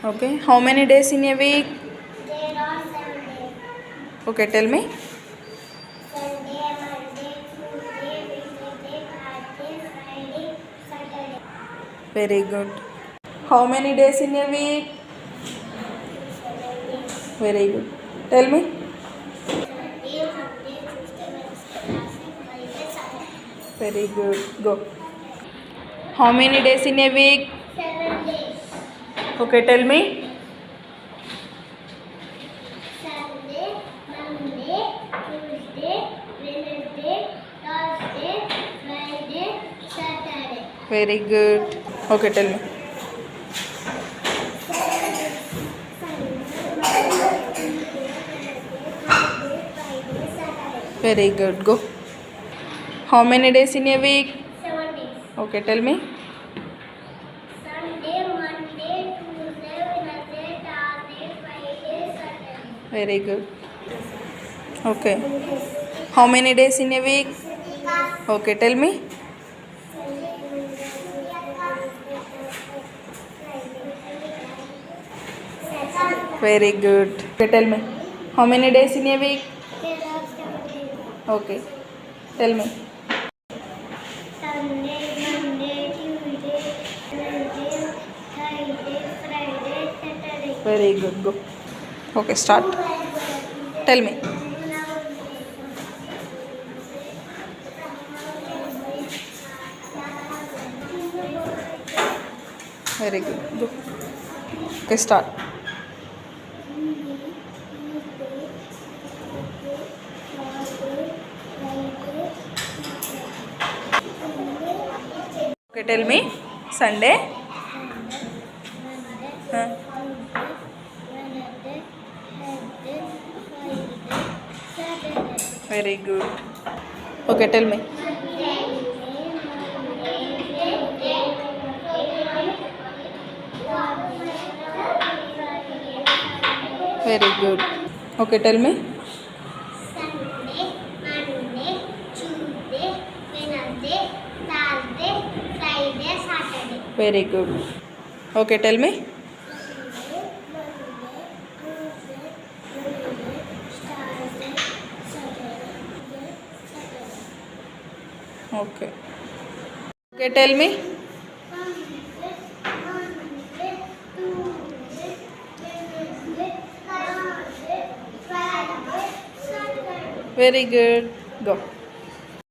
Okay. How many days in a week? There are 7 days. Okay, tell me. Sunday, Monday, Tuesday, Wednesday, Thursday, Friday, Saturday. Very good. How many days in a week? 7 days. Very good. Tell me. Sunday, Monday, Tuesday, Wednesday, Thursday, Friday, Saturday. Very good. Go. How many days in a week? 7 days. Okay, tell me. Sunday, Monday, Tuesday, Wednesday, Thursday, Friday, Saturday. Very good. Okay, tell me. Very good. Go. How many days in a week? 7 days. Okay, tell me. Sunday, Monday, Tuesday, Wednesday, Thursday, Friday, Saturday. Very good. Okay. How many days in a week? Okay, tell me. Very good. Okay, tell me. How many days in a week? Okay. Tell me. Sunday, Monday, Tuesday, Wednesday, Thursday, Friday, Saturday. Very good. Go. Okay, start. Tell me. Very good. Go. Okay, start. Okay, tell me. Sunday. Huh. Very good. Okay, tell me. Very good. Okay, tell me. Sunday, Monday, Tuesday, Wednesday, Thursday, Friday, Saturday. Very good. Okay, tell me. Okay. Okay, tell me. Very good. Go.